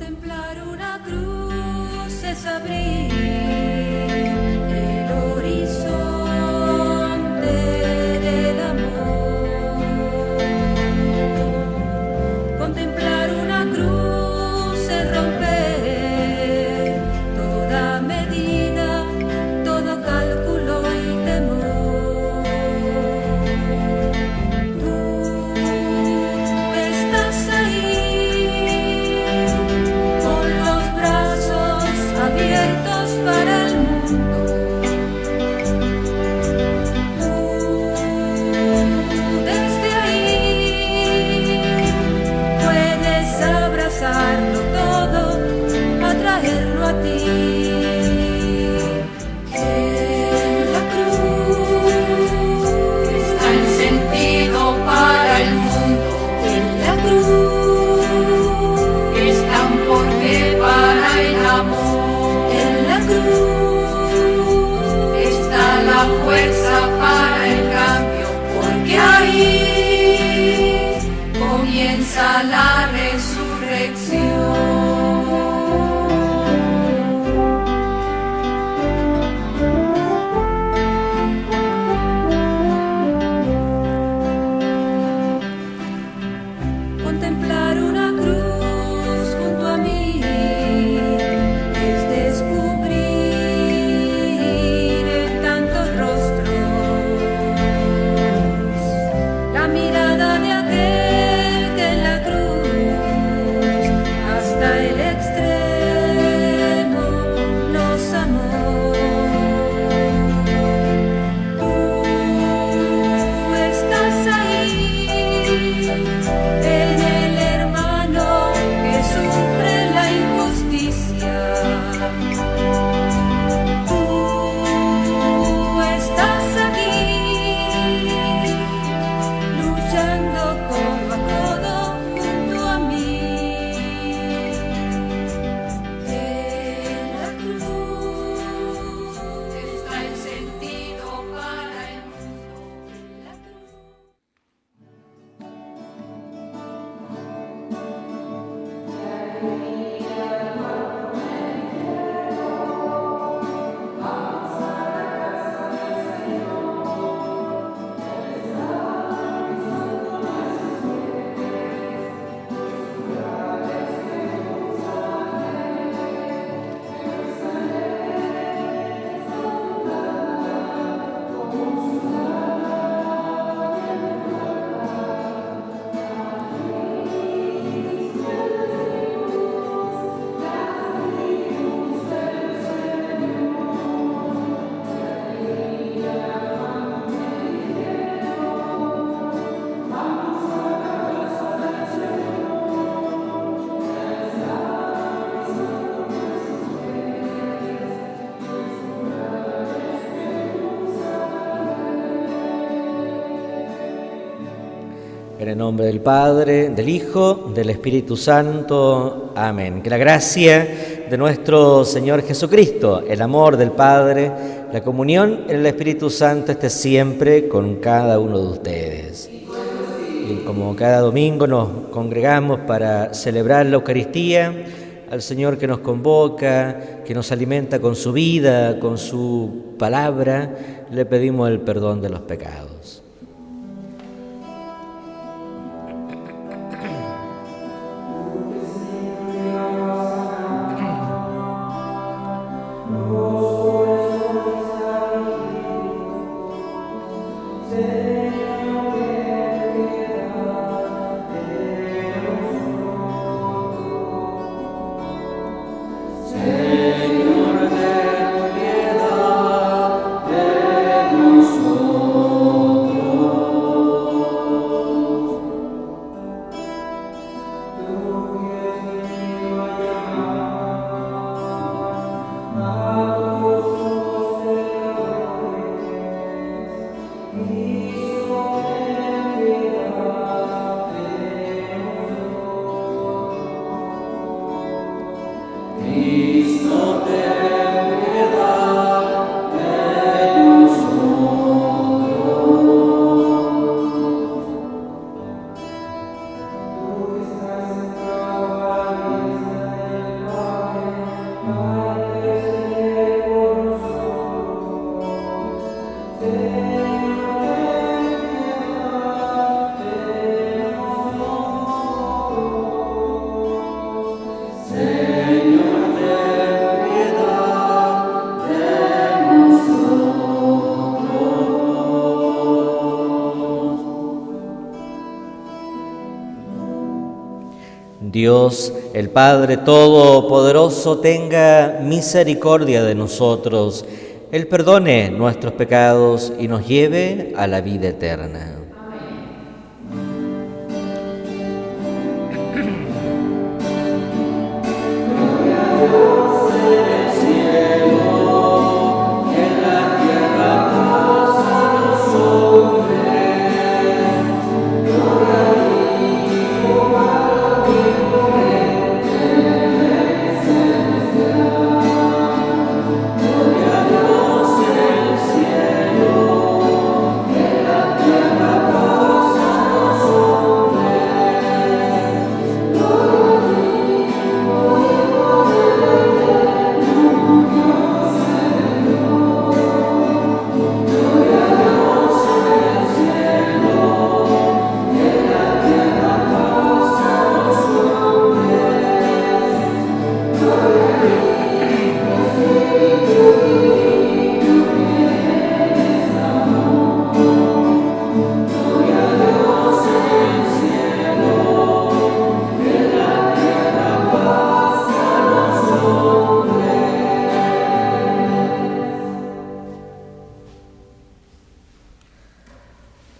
Contemplar una cruz es abrir el horizonte del amor. Contemplar una cruz es romper toda medida, todo cálculo y temor. Tú estás ahí con los brazos abiertos para el mundo. Tú desde ahí puedes abrazarlo todo, atraerlo a ti. En la cruz está el sentido para el mundo. En la cruz está un porqué para el amor. En la cruz está la fuerza para el cambio, porque ahí comienza la resurrección. Contemplar una cruz junto a mí es descubrir en tantos rostros la mirada de aquel que en la cruz hasta el extremo nos amó. Tú estás ahí en el hermano que sufre la injusticia. Tú estás aquí luchando codo a codo junto a mí. En la cruz está el sentido para el mundo. En la cruz. En el nombre del Padre, del Hijo, del Espíritu Santo. Amén. Que la gracia de nuestro Señor Jesucristo, el amor del Padre, la comunión en el Espíritu Santo esté siempre con cada uno de ustedes. Y como cada domingo nos congregamos para celebrar la Eucaristía, al Señor que nos convoca, que nos alimenta con su vida, con su palabra, le pedimos el perdón de los pecados. Dios, el Padre Todopoderoso, tenga misericordia de nosotros, Él perdone nuestros pecados y nos lleve a la vida eterna.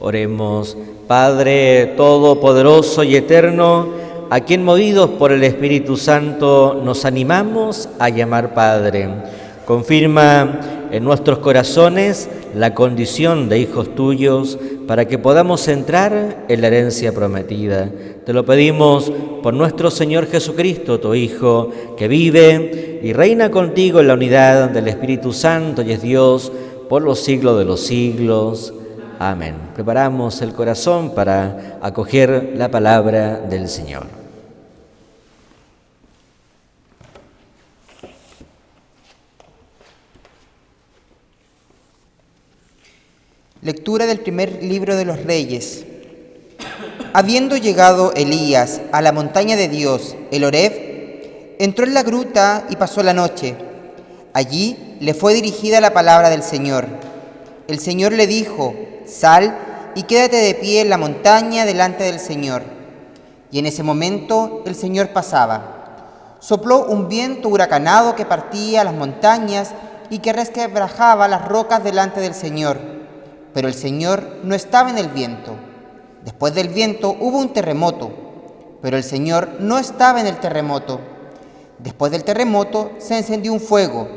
Oremos. Padre Todopoderoso y Eterno, a quien movidos por el Espíritu Santo nos animamos a llamar Padre, confirma en nuestros corazones la condición de hijos tuyos para que podamos entrar en la herencia prometida. Te lo pedimos por nuestro Señor Jesucristo, tu Hijo, que vive y reina contigo en la unidad del Espíritu Santo y es Dios por los siglos de los siglos. Amén. Preparamos el corazón para acoger la palabra del Señor. Lectura del primer libro de los Reyes. Habiendo llegado Elías a la montaña de Dios, el Horeb, entró en la gruta y pasó la noche. Allí le fue dirigida la palabra del Señor. El Señor le dijo: sal y quédate de pie en la montaña delante del Señor. Y en ese momento el Señor pasaba. Sopló un viento huracanado que partía las montañas y que resquebrajaba las rocas delante del Señor. Pero el Señor no estaba en el viento. Después del viento hubo un terremoto, pero el Señor no estaba en el terremoto. Después del terremoto se encendió un fuego,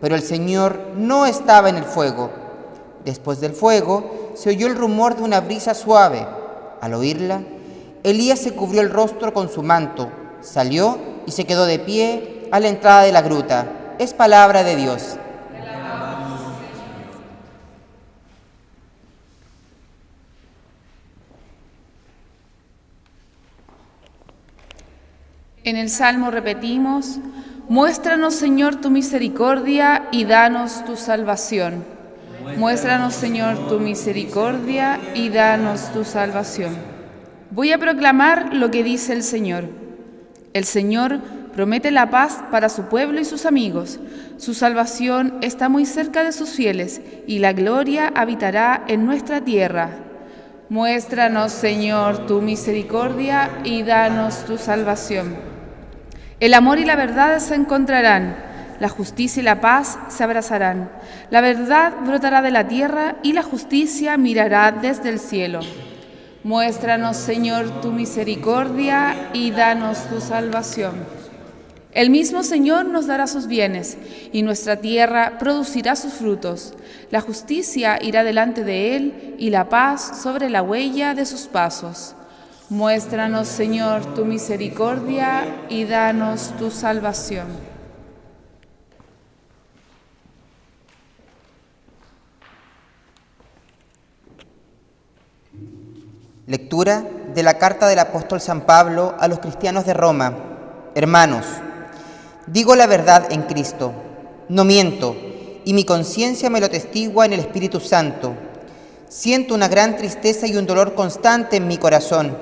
pero el Señor no estaba en el fuego. Después del fuego se oyó el rumor de una brisa suave. Al oírla, Elías se cubrió el rostro con su manto, salió y se quedó de pie a la entrada de la gruta. Es palabra de Dios. En el Salmo repetimos: muéstranos, Señor, tu misericordia y danos tu salvación. Muéstranos, Señor, tu misericordia y danos tu salvación. Voy a proclamar lo que dice el Señor. El Señor promete la paz para su pueblo y sus amigos. Su salvación está muy cerca de sus fieles y la gloria habitará en nuestra tierra. Muéstranos, Señor, tu misericordia y danos tu salvación. El amor y la verdad se encontrarán, la justicia y la paz se abrazarán. La verdad brotará de la tierra y la justicia mirará desde el cielo. Muéstranos, Señor, tu misericordia y danos tu salvación. El mismo Señor nos dará sus bienes y nuestra tierra producirá sus frutos. La justicia irá delante de él y la paz sobre la huella de sus pasos. Muéstranos, Señor, tu misericordia y danos tu salvación. Lectura de la carta del apóstol San Pablo a los cristianos de Roma. Hermanos, digo la verdad en Cristo, no miento, y mi conciencia me lo testigua en el Espíritu Santo. Siento una gran tristeza y un dolor constante en mi corazón.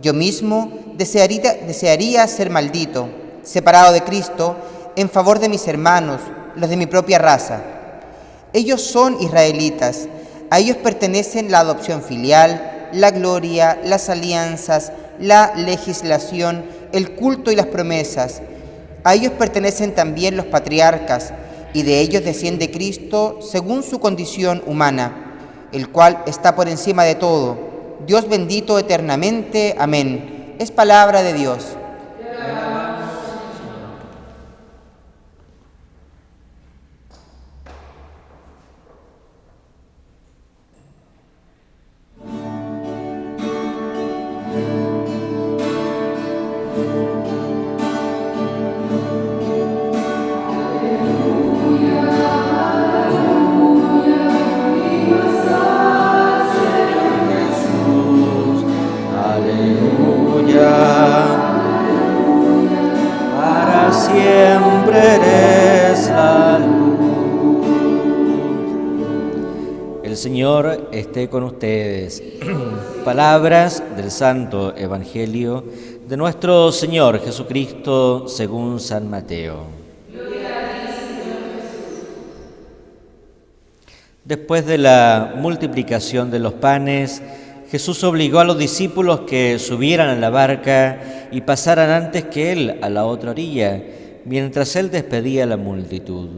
Yo mismo desearía ser maldito, separado de Cristo, en favor de mis hermanos, los de mi propia raza. Ellos son israelitas, a ellos pertenecen la adopción filial, la gloria, las alianzas, la legislación, el culto y las promesas. A ellos pertenecen también los patriarcas, y de ellos desciende Cristo según su condición humana, el cual está por encima de todo, Dios bendito eternamente. Amén. Es palabra de Dios. Para siempre eres la luz. El Señor esté con ustedes. Palabras del Santo Evangelio de nuestro Señor Jesucristo según San Mateo. Después de la multiplicación de los panes, Jesús obligó a los discípulos que subieran a la barca y pasaran antes que Él a la otra orilla, mientras Él despedía a la multitud.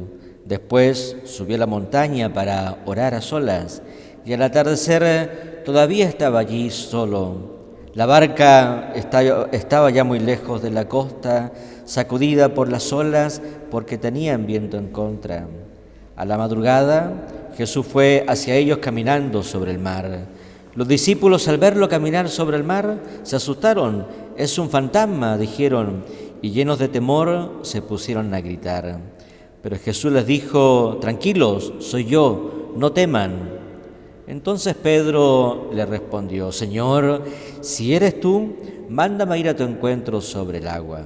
Después subió a la montaña para orar a solas, y al atardecer todavía estaba allí solo. La barca estaba ya muy lejos de la costa, sacudida por las olas porque tenían viento en contra. A la madrugada, Jesús fue hacia ellos caminando sobre el mar. Los discípulos, al verlo caminar sobre el mar, se asustaron. «Es un fantasma», dijeron, y llenos de temor se pusieron a gritar. Pero Jesús les dijo: «Tranquilos, soy yo, no teman». Entonces Pedro le respondió: «Señor, si eres tú, mándame a ir a tu encuentro sobre el agua».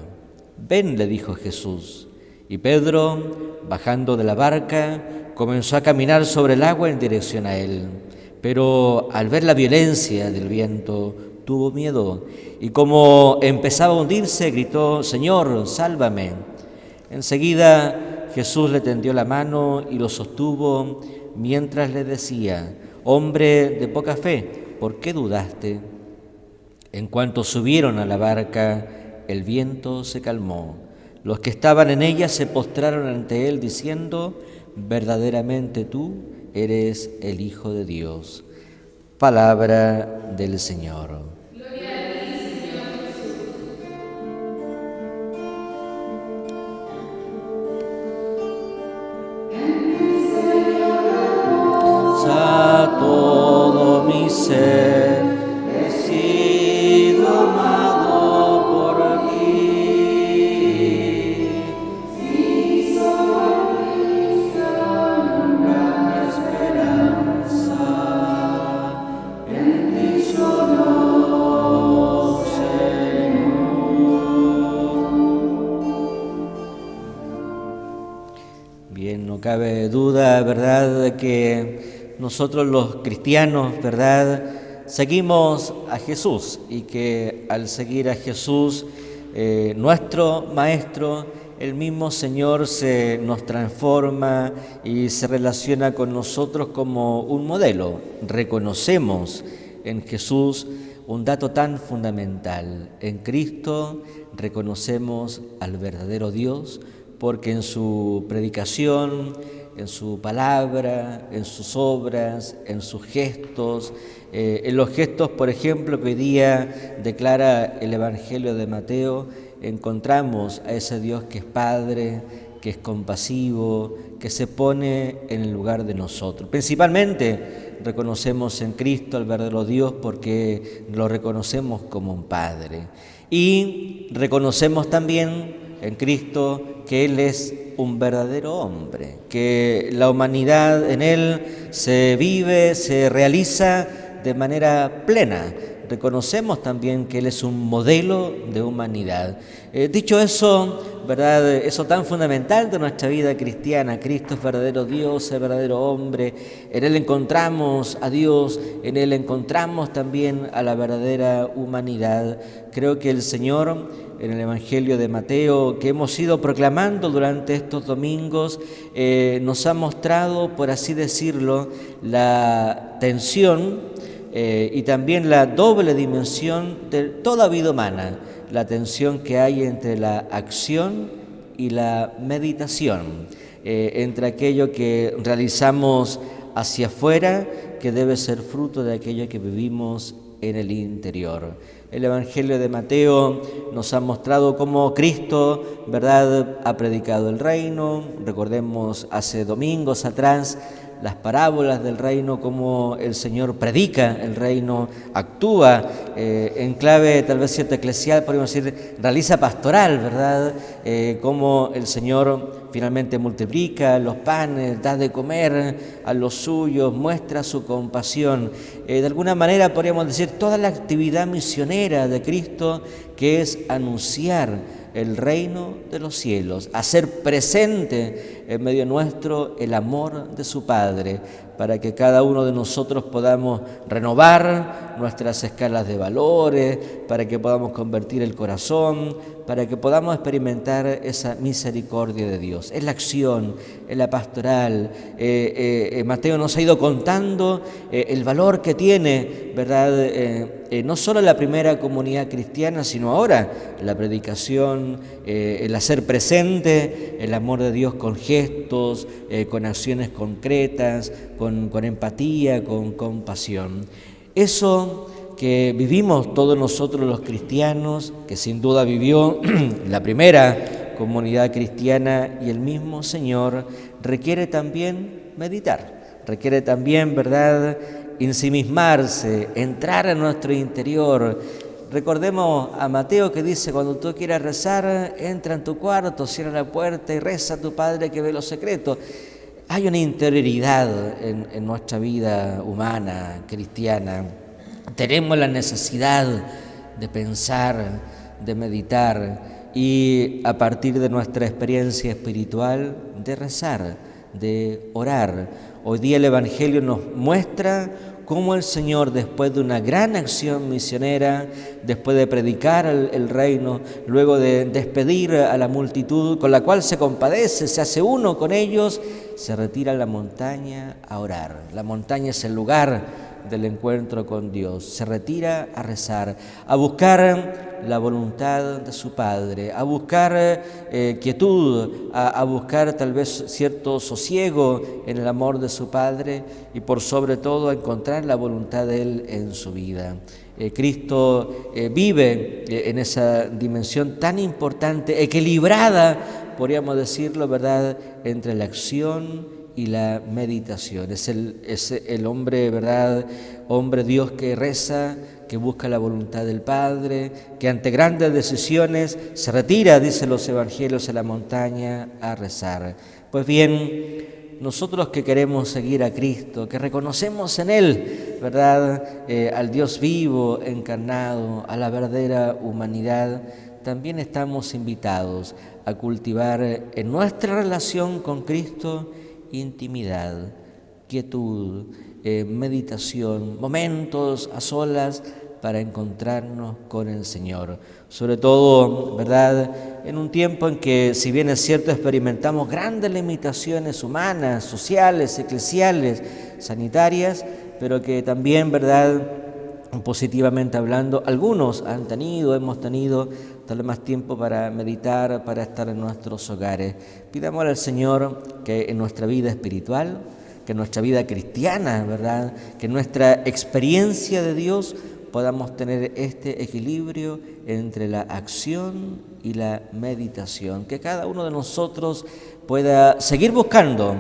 «Ven», le dijo Jesús. Y Pedro, bajando de la barca, comenzó a caminar sobre el agua en dirección a él. Pero al ver la violencia del viento, tuvo miedo, y como empezaba a hundirse, gritó: «Señor, sálvame». Enseguida Jesús le tendió la mano y lo sostuvo mientras le decía: «Hombre de poca fe, ¿por qué dudaste?». En cuanto subieron a la barca, el viento se calmó. Los que estaban en ella se postraron ante él diciendo: «Verdaderamente tú eres el Hijo de Dios». Palabra del Señor. Gloria a ti, Señor Jesús. A todo mi ser he sido amado por ti. Si soy Cristo, nunca mi esperanza, en ti solo, Señor. Bien, no cabe duda, ¿verdad?, de que nosotros los cristianos, ¿verdad?, seguimos a Jesús, y que al seguir a Jesús, nuestro Maestro, el mismo Señor se nos transforma y se relaciona con nosotros como un modelo. Reconocemos en Jesús un dato tan fundamental. En Cristo reconocemos al verdadero Dios, porque en su predicación, en su palabra, en sus obras, en sus gestos, en los gestos, por ejemplo, que hoy día declara el Evangelio de Mateo, encontramos a ese Dios que es Padre, que es compasivo, que se pone en el lugar de nosotros. Principalmente reconocemos en Cristo al verdadero Dios porque lo reconocemos como un Padre. Y reconocemos también en Cristo que Él es un verdadero hombre, que la humanidad en Él se vive, se realiza de manera plena. Reconocemos también que Él es un modelo de humanidad. Dicho eso, ¿verdad?, eso tan fundamental de nuestra vida cristiana, Cristo es verdadero Dios, es verdadero hombre, en Él encontramos a Dios, en Él encontramos también a la verdadera humanidad. Creo que el Señor, en el Evangelio de Mateo, que hemos ido proclamando durante estos domingos, nos ha mostrado, por así decirlo, la tensión y también la doble dimensión de toda vida humana, la tensión que hay entre la acción y la meditación, entre aquello que realizamos hacia afuera, que debe ser fruto de aquello que vivimos en el interior. El Evangelio de Mateo nos ha mostrado cómo Cristo, ¿verdad?, ha predicado el reino. Recordemos hace domingos atrás las parábolas del reino, cómo el Señor predica el reino, actúa en clave tal vez cierta eclesial, podríamos decir, realiza pastoral, ¿verdad? Cómo el Señor finalmente multiplica los panes, da de comer a los suyos, muestra su compasión. De alguna manera podríamos decir toda la actividad misionera de Cristo, que es anunciar el reino de los cielos, hacer presente en medio nuestro el amor de su Padre, para que cada uno de nosotros podamos renovar nuestras escalas de valores, para que podamos convertir el corazón, para que podamos experimentar esa misericordia de Dios. Es la acción, es la pastoral. Mateo nos ha ido contando el valor que tiene, ¿verdad?, no solo la primera comunidad cristiana, sino ahora la predicación, el hacer presente el amor de Dios con gestos, con acciones concretas, con empatía, con compasión. Eso que vivimos todos nosotros los cristianos, que sin duda vivió la primera comunidad cristiana y el mismo Señor, requiere también meditar, requiere también, ¿verdad?, ensimismarse, entrar a nuestro interior. Recordemos a Mateo que dice, cuando tú quieras rezar, entra en tu cuarto, cierra la puerta y reza a tu Padre que ve lo secreto. Hay una interioridad en nuestra vida humana, cristiana. Tenemos la necesidad de pensar, de meditar y a partir de nuestra experiencia espiritual, de rezar, de orar. Hoy día el Evangelio nos muestra cómo el Señor, después de una gran acción misionera, después de predicar el reino, luego de despedir a la multitud con la cual se compadece, se hace uno con ellos, se retira a la montaña a orar. La montaña es el lugar del encuentro con Dios. Se retira a rezar, a buscar la voluntad de su Padre, a buscar quietud, a buscar tal vez cierto sosiego en el amor de su Padre y por sobre todo a encontrar la voluntad de Él en su vida. Cristo vive en esa dimensión tan importante, equilibrada, podríamos decirlo, ¿verdad?, entre la acción y la meditación. Es el hombre, ¿verdad?, hombre Dios que reza, que busca la voluntad del Padre, que ante grandes decisiones se retira, dicen los evangelios, a la montaña a rezar. Pues bien, nosotros que queremos seguir a Cristo, que reconocemos en Él, ¿verdad?, al Dios vivo, encarnado, a la verdadera humanidad, también estamos invitados a cultivar en nuestra relación con Cristo intimidad, quietud, meditación, momentos a solas para encontrarnos con el Señor. Sobre todo, ¿verdad?, en un tiempo en que, si bien es cierto, experimentamos grandes limitaciones humanas, sociales, eclesiales, sanitarias, pero que también, ¿verdad?, positivamente hablando, algunos hemos tenido tal vez más tiempo para meditar, para estar en nuestros hogares. Pidámosle al Señor que en nuestra vida espiritual, que en nuestra vida cristiana, ¿verdad?, que en nuestra experiencia de Dios podamos tener este equilibrio entre la acción y la meditación, que cada uno de nosotros pueda seguir buscando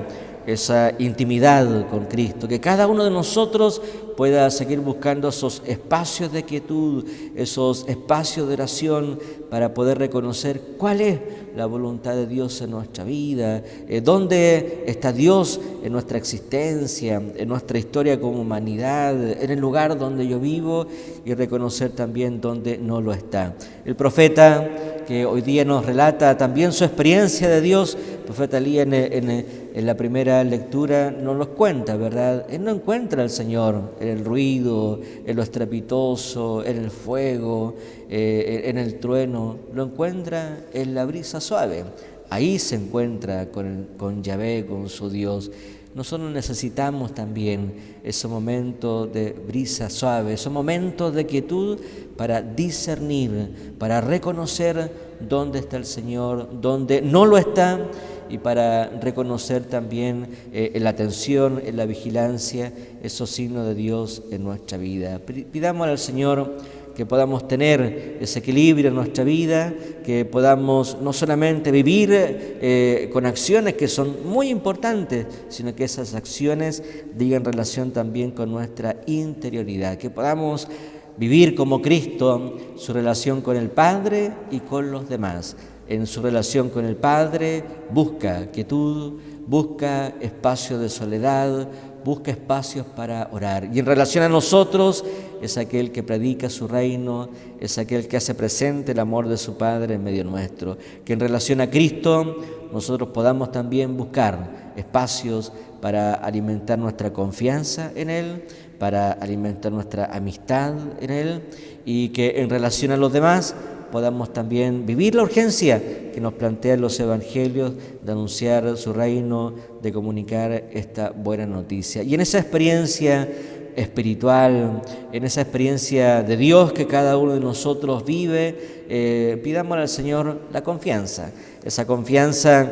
esa intimidad con Cristo, que cada uno de nosotros pueda seguir buscando esos espacios de quietud, esos espacios de oración para poder reconocer cuál es la voluntad de Dios en nuestra vida, dónde está Dios en nuestra existencia, en nuestra historia como humanidad, en el lugar donde yo vivo y reconocer también dónde no lo está. El profeta que hoy día nos relata también su experiencia de Dios, el profeta Elías en la primera lectura nos los cuenta, ¿verdad? Él no encuentra al Señor en el ruido, en lo estrepitoso, en el fuego, en el trueno, lo encuentra en la brisa suave. Ahí se encuentra con Yahvé, con su Dios. nosotros necesitamos también esos momentos de brisa suave, esos momentos de quietud para discernir, para reconocer dónde está el Señor, dónde no lo está, y para reconocer también en la atención, en la vigilancia, esos signos de Dios en nuestra vida. Pidámosle al Señor que podamos tener ese equilibrio en nuestra vida, que podamos no solamente vivir con acciones que son muy importantes, sino que esas acciones digan relación también con nuestra interioridad, que podamos vivir como Cristo su relación con el Padre y con los demás. En su relación con el Padre busca quietud, busca espacios de soledad, busca espacios para orar. Y en relación a nosotros es aquel que predica su reino, es aquel que hace presente el amor de su Padre en medio nuestro. Que en relación a Cristo nosotros podamos también buscar espacios para alimentar nuestra confianza en Él, para alimentar nuestra amistad en Él, y que en relación a los demás podamos también vivir la urgencia que nos plantean los evangelios de anunciar su reino, de comunicar esta buena noticia. Y en esa experiencia espiritual, en esa experiencia de Dios que cada uno de nosotros vive, pidámosle al Señor la confianza, esa confianza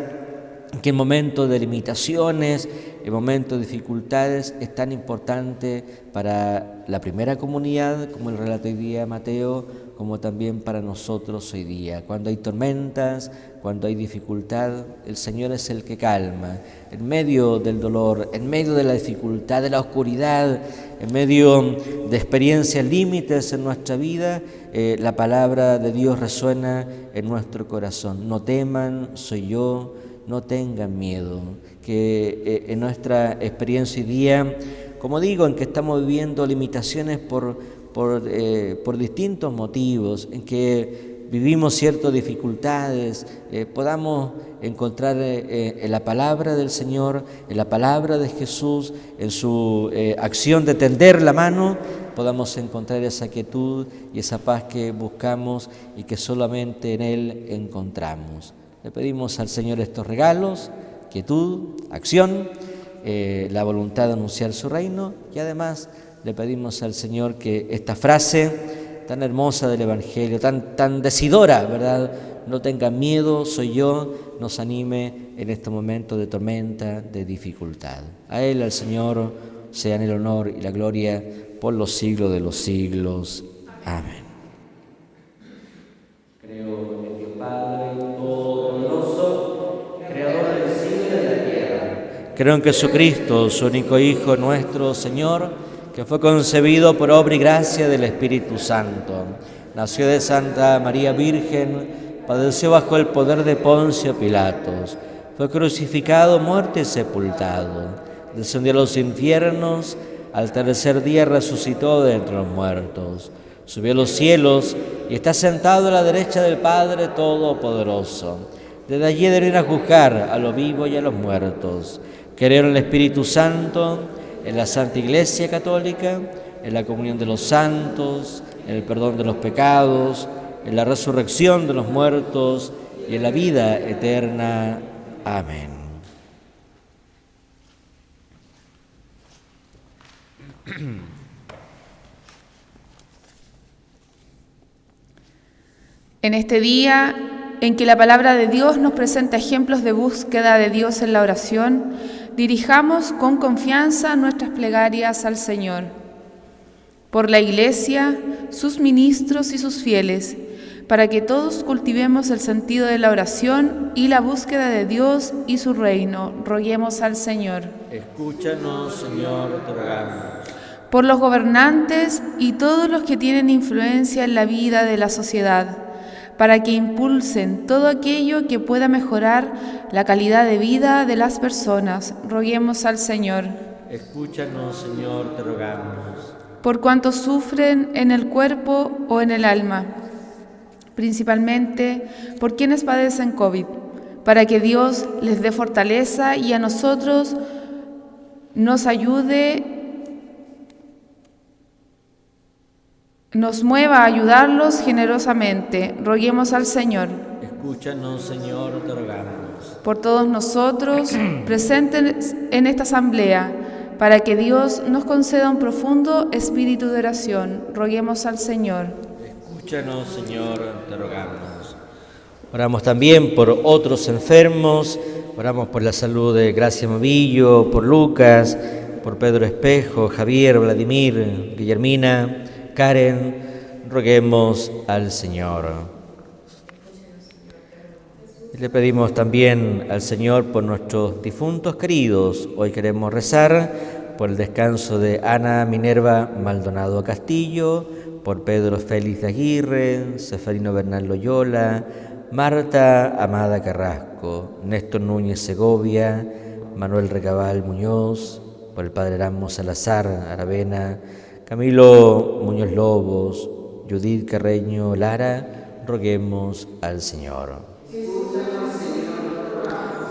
que en momentos de limitaciones, en momentos de dificultades, es tan importante para la primera comunidad, como el relata hoy día Mateo, como también para nosotros hoy día. Cuando hay tormentas, cuando hay dificultad, el Señor es el que calma. En medio del dolor, en medio de la dificultad, de la oscuridad, en medio de experiencias límites en nuestra vida, la palabra de Dios resuena en nuestro corazón. No teman, soy yo, no tengan miedo. Que en nuestra experiencia hoy día, como digo, en que estamos viviendo limitaciones por distintos motivos, en que vivimos ciertas dificultades, podamos encontrar en la palabra del Señor, en la palabra de Jesús, en su acción de tender la mano, podamos encontrar esa quietud y esa paz que buscamos y que solamente en Él encontramos. Le pedimos al Señor estos regalos, quietud, acción, la voluntad de anunciar su reino, y además le pedimos al Señor que esta frase tan hermosa del Evangelio, tan decidora, ¿verdad? No tengan miedo, soy yo, nos anime en este momento de tormenta, de dificultad. A Él, al Señor, sean el honor y la gloria por los siglos de los siglos. Amén. Creo en Dios Padre Todopoderoso, Creador del cielo y de la tierra. Creo en Jesucristo, su único Hijo, nuestro Señor, que fue concebido por obra y gracia del Espíritu Santo. Nació de Santa María Virgen, padeció bajo el poder de Poncio Pilatos, fue crucificado, muerto y sepultado, descendió a los infiernos, al tercer día resucitó de entre los muertos, subió a los cielos y está sentado a la derecha del Padre Todopoderoso. Desde allí debe venir a juzgar a los vivos y a los muertos. Creo en el Espíritu Santo, en la Santa Iglesia Católica, en la comunión de los santos, en el perdón de los pecados, en la resurrección de los muertos y en la vida eterna. Amén. En este día en que la palabra de Dios nos presenta ejemplos de búsqueda de Dios en la oración, dirijamos con confianza nuestras plegarias al Señor. Por la Iglesia, sus ministros y sus fieles, para que todos cultivemos el sentido de la oración y la búsqueda de Dios y su reino, roguemos al Señor. Escúchanos, Señor, te rogamos. Por los gobernantes y todos los que tienen influencia en la vida de la sociedad, para que impulsen todo aquello que pueda mejorar la calidad de vida de las personas, roguemos al Señor. Escúchanos, Señor, te rogamos. Por cuantos sufren en el cuerpo o en el alma, principalmente por quienes padecen COVID, para que Dios les dé fortaleza y a nosotros nos ayude, nos mueva a ayudarlos generosamente. Roguemos al Señor. Escúchanos, Señor, te rogamos. Por todos nosotros presentes en esta asamblea, para que Dios nos conceda un profundo espíritu de oración, roguemos al Señor. Escúchanos, Señor, te rogamos. Oramos también por otros enfermos, oramos por la salud de Gracia Movillo, por Lucas, por Pedro Espejo, Javier, Vladimir, Guillermina, Karen, roguemos al Señor. Y le pedimos también al Señor por nuestros difuntos queridos. Hoy queremos rezar por el descanso de Ana Minerva Maldonado Castillo, por Pedro Félix de Aguirre, Seferino Bernal Loyola, Marta Amada Carrasco, Néstor Núñez Segovia, Manuel Recabal Muñoz, por el Padre Erasmo Salazar Aravena, Camilo Muñoz Lobos, Judith Carreño Lara, roguemos al Señor.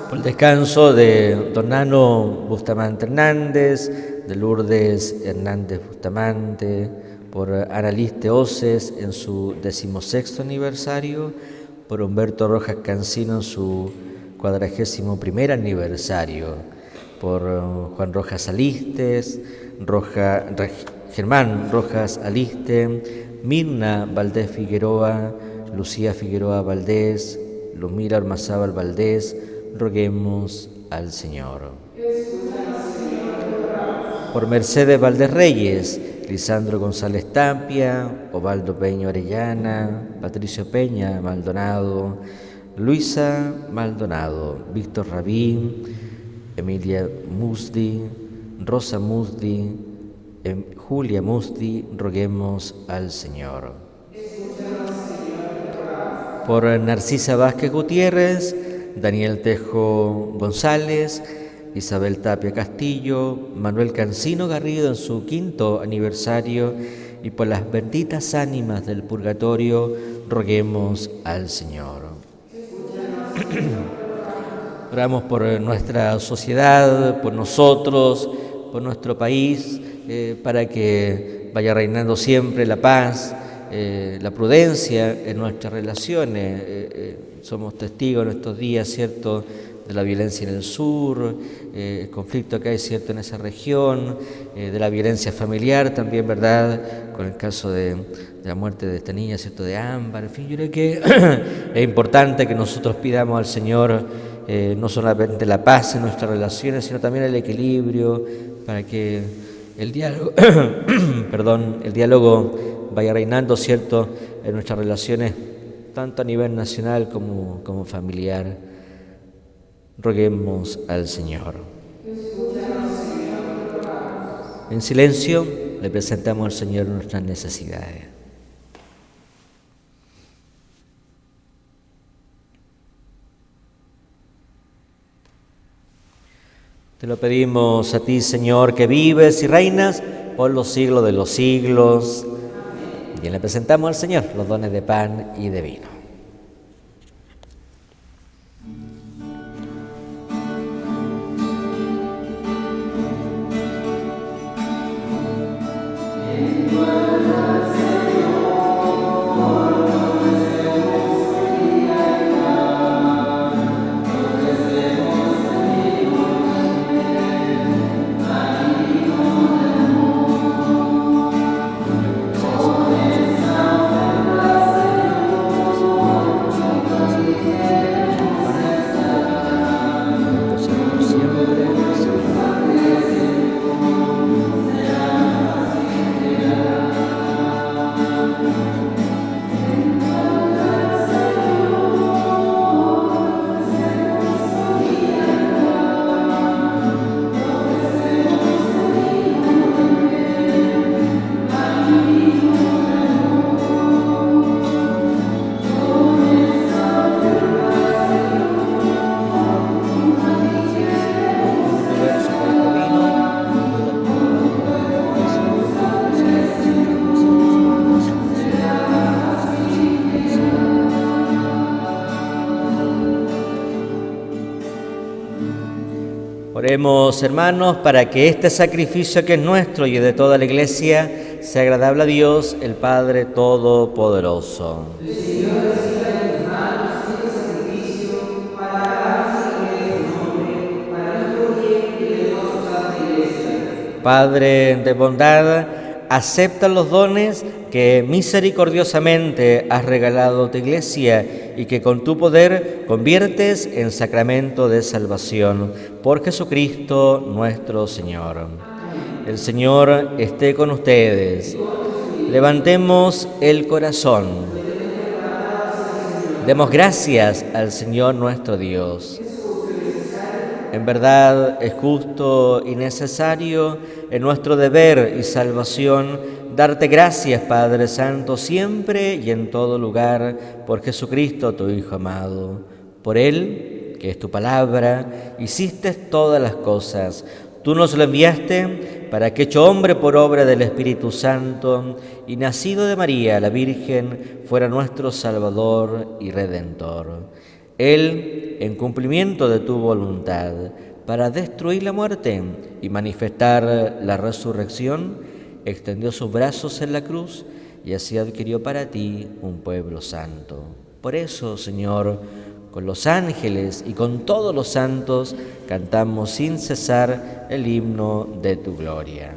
Por el descanso de don Nano Bustamante Hernández, de Lourdes Hernández Bustamante, por Analiste Oces en su 16º aniversario, por Humberto Rojas Cancino en su 41º aniversario, por Juan Rojas Alistes, Germán Rojas Aliste, Mirna Valdés Figueroa, Lucía Figueroa Valdés, Luzmila Ormazábal Valdés, roguemos al Señor. Por Mercedes Valdés Reyes, Lisandro González Tapia, Ovaldo Peña Orellana, Patricio Peña Maldonado, Luisa Maldonado, Víctor Rabín, Emilia Musdi, Rosa Musdi, Julia Musdi, roguemos al Señor. Por Narcisa Vázquez Gutiérrez, Daniel Tejo González, Isabel Tapia Castillo, Manuel Cancino Garrido en su 5º aniversario, y por las benditas ánimas del purgatorio, roguemos al Señor. Oramos por nuestra sociedad, por nosotros, por nuestro país, para que vaya reinando siempre la paz, la prudencia en nuestras relaciones. Somos testigos en estos días, ¿cierto?, de la violencia en el sur, el conflicto que hay, ¿cierto?, en esa región, de la violencia familiar también, ¿verdad?, con el caso de la muerte de esta niña, ¿cierto?, de Ámbar. En fin, yo creo que es importante que nosotros pidamos al Señor no solamente la paz en nuestras relaciones, sino también el equilibrio, para que el diálogo, el diálogo vaya reinando, ¿cierto?, en nuestras relaciones, tanto a nivel nacional como familiar. Roguemos al Señor. En silencio le presentamos al Señor nuestras necesidades. Te lo pedimos a ti, Señor, que vives y reinas por los siglos de los siglos. Y le presentamos al Señor los dones de pan y de vino. Oremos, hermanos, para que este sacrificio que es nuestro y de toda la Iglesia sea agradable a Dios, el Padre Todopoderoso. El Señor reciba en tus manos este Padre de bondad, acepta los dones que misericordiosamente has regalado a tu Iglesia y que con tu poder conviertes en sacramento de salvación. Por Jesucristo nuestro Señor. El Señor esté con ustedes. Levantemos el corazón. Demos gracias al Señor nuestro Dios. En verdad es justo y necesario, en nuestro deber y salvación, darte gracias, Padre Santo, siempre y en todo lugar, por Jesucristo, tu Hijo amado. Por Él, que es tu palabra, hiciste todas las cosas. Tú nos lo enviaste para que, hecho hombre por obra del Espíritu Santo y nacido de María, la Virgen, fuera nuestro Salvador y Redentor. Él, en cumplimiento de tu voluntad, para destruir la muerte y manifestar la resurrección, extendió sus brazos en la cruz y así adquirió para ti un pueblo santo. Por eso, Señor, con los ángeles y con todos los santos, cantamos sin cesar el himno de tu gloria.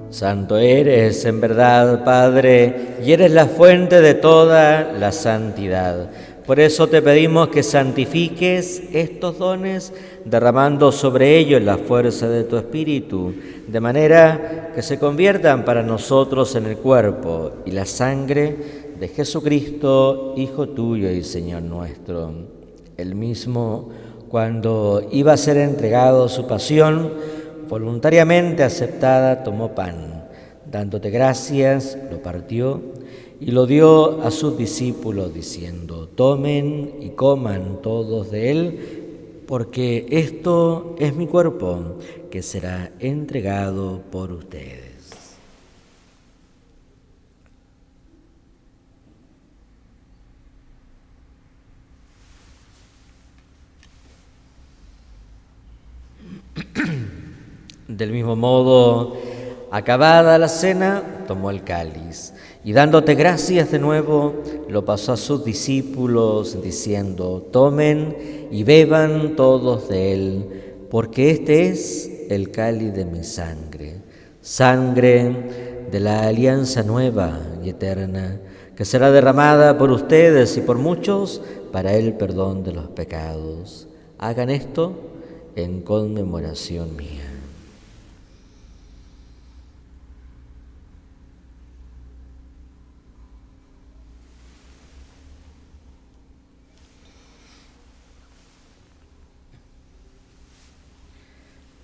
Santo eres, en verdad, Padre, y eres la fuente de toda la santidad. Por eso te pedimos que santifiques estos dones, derramando sobre ellos la fuerza de tu Espíritu, de manera que se conviertan para nosotros en el cuerpo y la sangre de Jesucristo, Hijo tuyo y Señor nuestro. Él mismo, cuando iba a ser entregado a su pasión, voluntariamente aceptada, tomó pan, dándote gracias, lo partió y lo dio a sus discípulos, diciendo: tomen y coman todos de él, porque esto es mi cuerpo, que será entregado por ustedes. Del mismo modo, acabada la cena, tomó el cáliz y dándote gracias de nuevo, lo pasó a sus discípulos, diciendo: tomen y beban todos de él, porque este es el cáliz de mi sangre, sangre de la alianza nueva y eterna, que será derramada por ustedes y por muchos para el perdón de los pecados. Hagan esto en conmemoración mía.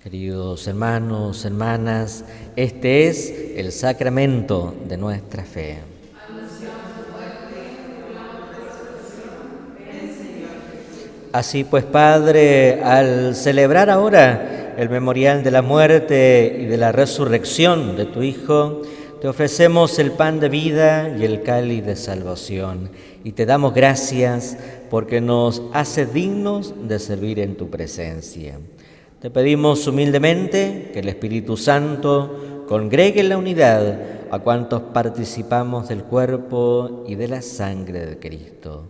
Queridos hermanos, hermanas, este es el sacramento de nuestra fe. Así pues, Padre, al celebrar ahora el memorial de la muerte y de la resurrección de tu Hijo, te ofrecemos el pan de vida y el cáliz de salvación, y te damos gracias porque nos haces dignos de servir en tu presencia. Te pedimos humildemente que el Espíritu Santo congregue en la unidad a cuantos participamos del cuerpo y de la sangre de Cristo.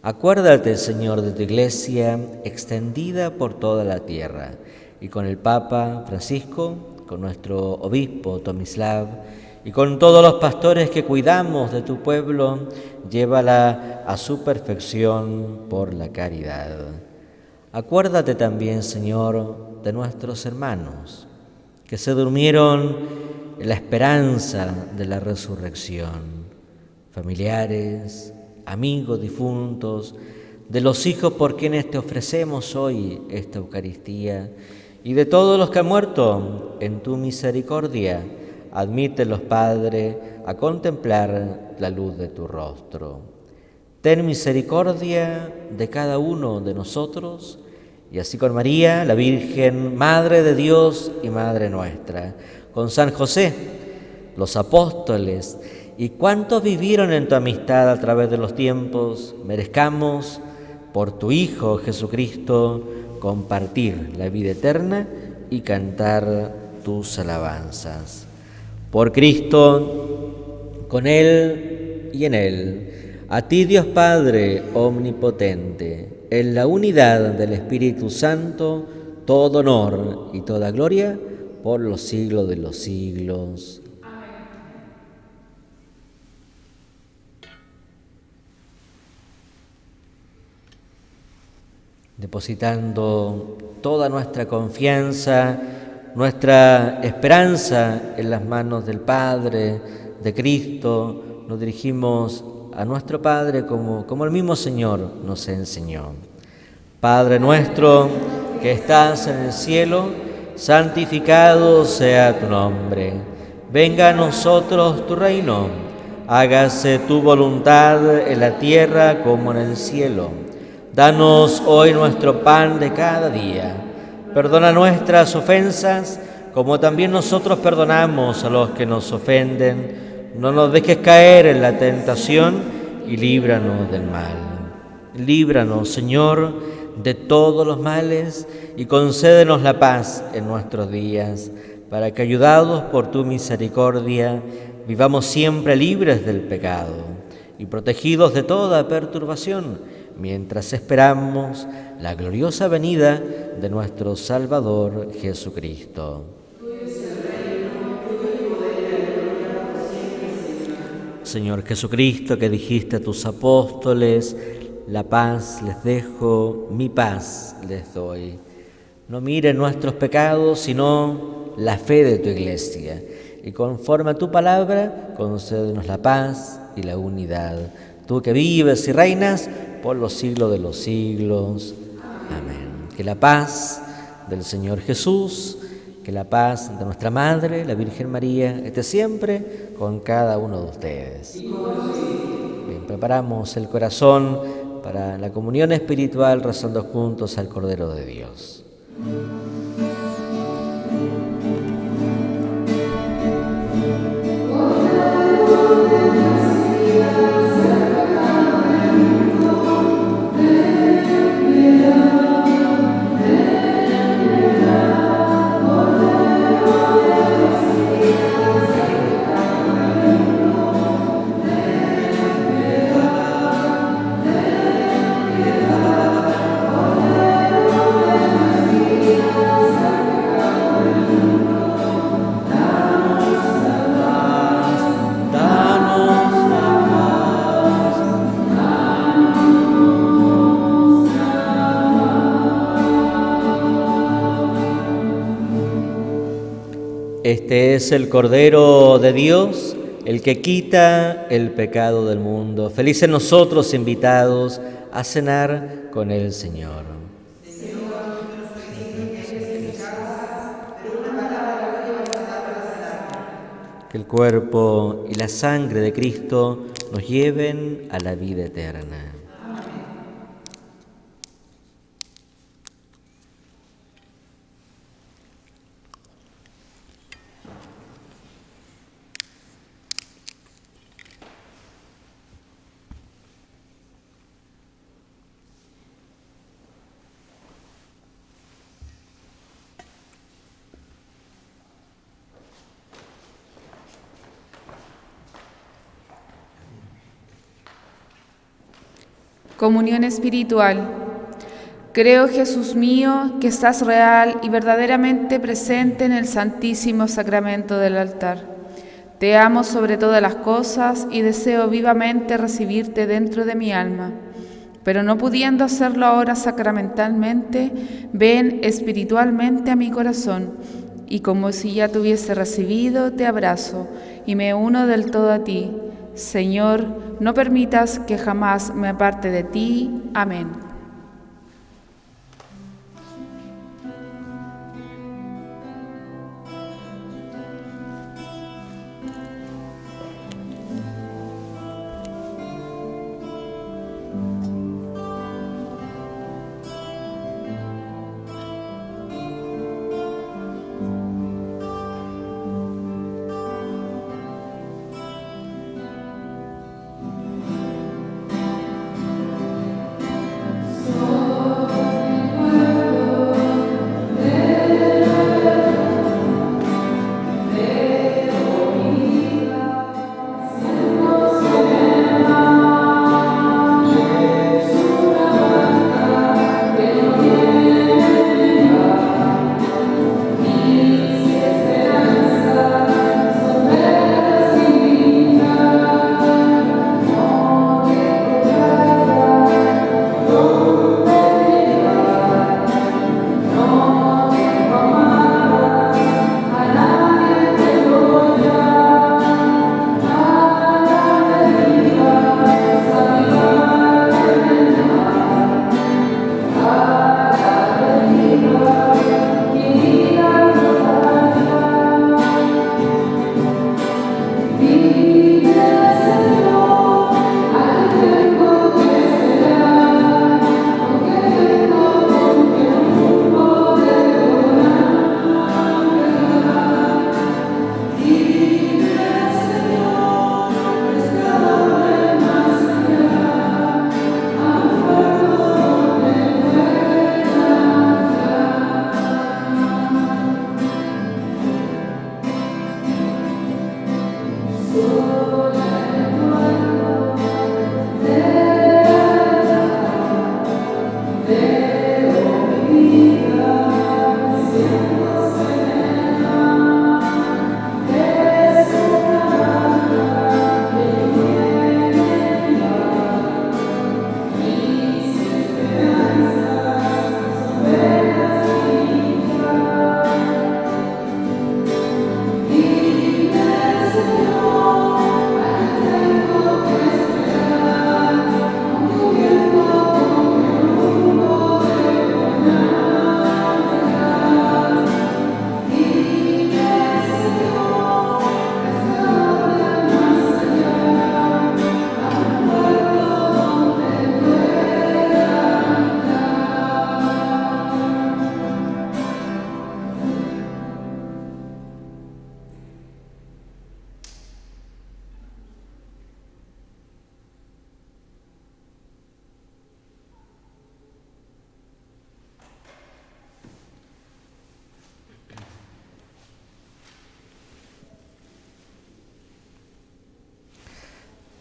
Acuérdate, Señor, de tu Iglesia extendida por toda la tierra, y con el Papa Francisco, con nuestro obispo Tomislav, y con todos los pastores que cuidamos de tu pueblo, llévala a su perfección por la caridad. Acuérdate también, Señor, de nuestros hermanos que se durmieron en la esperanza de la resurrección, familiares, amigos difuntos, de los hijos por quienes te ofrecemos hoy esta Eucaristía, y de todos los que han muerto en tu misericordia. Admítelos, Padre, a contemplar la luz de tu rostro. Ten misericordia de cada uno de nosotros, y así con María, la Virgen, Madre de Dios y Madre nuestra, con San José, los apóstoles y cuantos vivieron en tu amistad a través de los tiempos, merezcamos, por tu Hijo Jesucristo, compartir la vida eterna y cantar tus alabanzas. Por Cristo, con Él y en Él, a ti Dios Padre omnipotente, en la unidad del Espíritu Santo, todo honor y toda gloria por los siglos de los siglos. Depositando toda nuestra confianza, nuestra esperanza en las manos del Padre, de Cristo, nos dirigimos a nuestro Padre como el mismo Señor nos enseñó. Padre nuestro que estás en el cielo, santificado sea tu nombre. Venga a nosotros tu reino. Hágase tu voluntad en la tierra como en el cielo. Danos hoy nuestro pan de cada día. Perdona nuestras ofensas, como también nosotros perdonamos a los que nos ofenden. No nos dejes caer en la tentación y líbranos del mal. Líbranos, Señor, de todos los males y concédenos la paz en nuestros días, para que, ayudados por tu misericordia, vivamos siempre libres del pecado y protegidos de toda perturbación, mientras esperamos la gloriosa venida de nuestro Salvador Jesucristo. Señor Jesucristo, que dijiste a tus apóstoles: la paz les dejo, mi paz les doy. No mires nuestros pecados, sino la fe de tu Iglesia. Y conforme a tu palabra, concédenos la paz y la unidad. Tú que vives y reinas por los siglos de los siglos. Amén. Que la paz del Señor Jesús, que la paz de nuestra Madre, la Virgen María, esté siempre con cada uno de ustedes. Bien, preparamos el corazón para la comunión espiritual, rezando juntos al Cordero de Dios. Este es el Cordero de Dios, el que quita el pecado del mundo. Felices nosotros invitados a cenar con el Señor. Que el cuerpo y la sangre de Cristo nos lleven a la vida eterna. Comunión espiritual. Creo, Jesús mío, que estás real y verdaderamente presente en el Santísimo Sacramento del altar. Te amo sobre todas las cosas y deseo vivamente recibirte dentro de mi alma. Pero no pudiendo hacerlo ahora sacramentalmente, ven espiritualmente a mi corazón, y como si ya te hubiese recibido, te abrazo y me uno del todo a ti. Señor, no permitas que jamás me aparte de ti. Amén.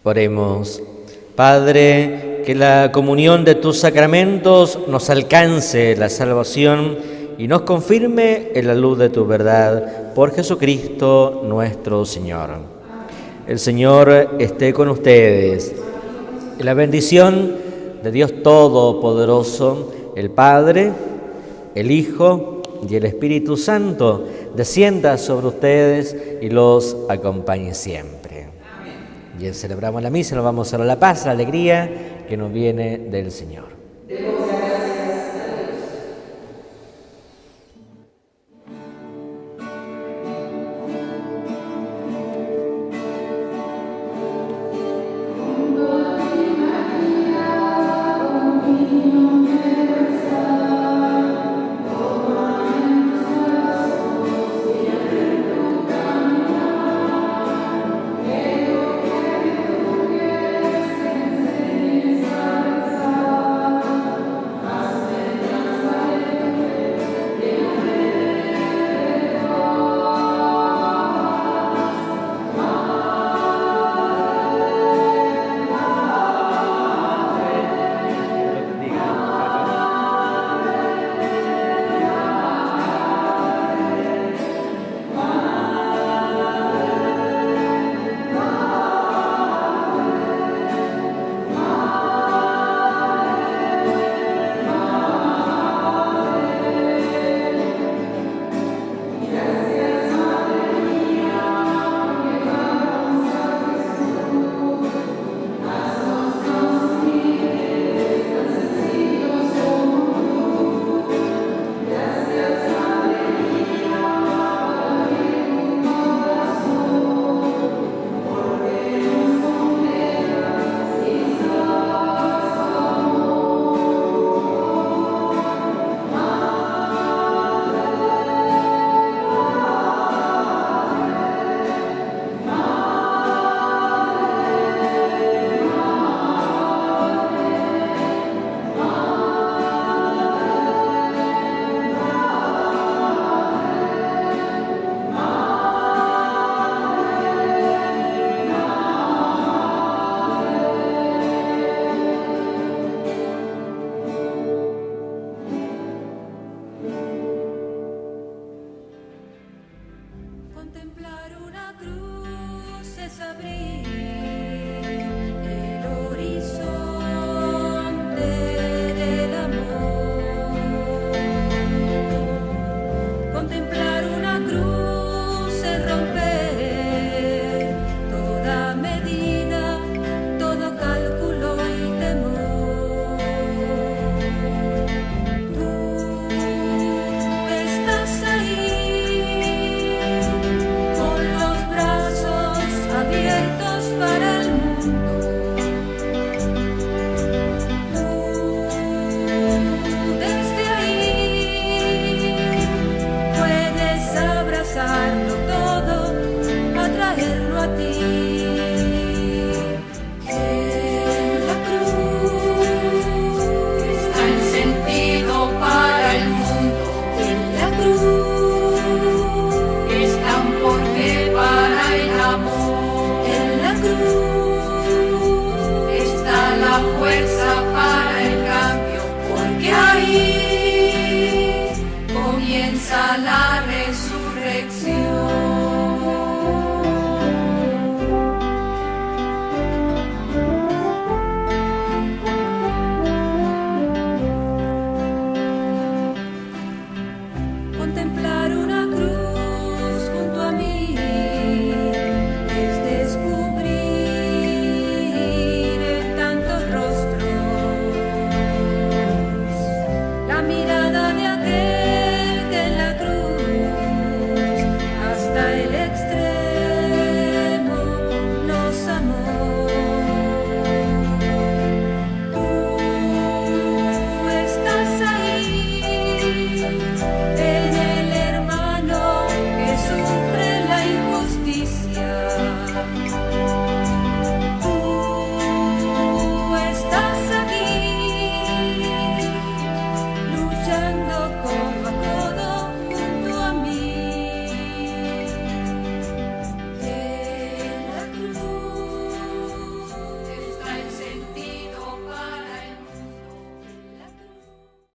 Oremos. Padre, que la comunión de tus sacramentos nos alcance la salvación y nos confirme en la luz de tu verdad, por Jesucristo nuestro Señor. El Señor esté con ustedes. Y la bendición de Dios Todopoderoso, el Padre, el Hijo y el Espíritu Santo, descienda sobre ustedes y los acompañe siempre. Bien, celebramos la misa, nos vamos a la paz, la alegría que nos viene del Señor.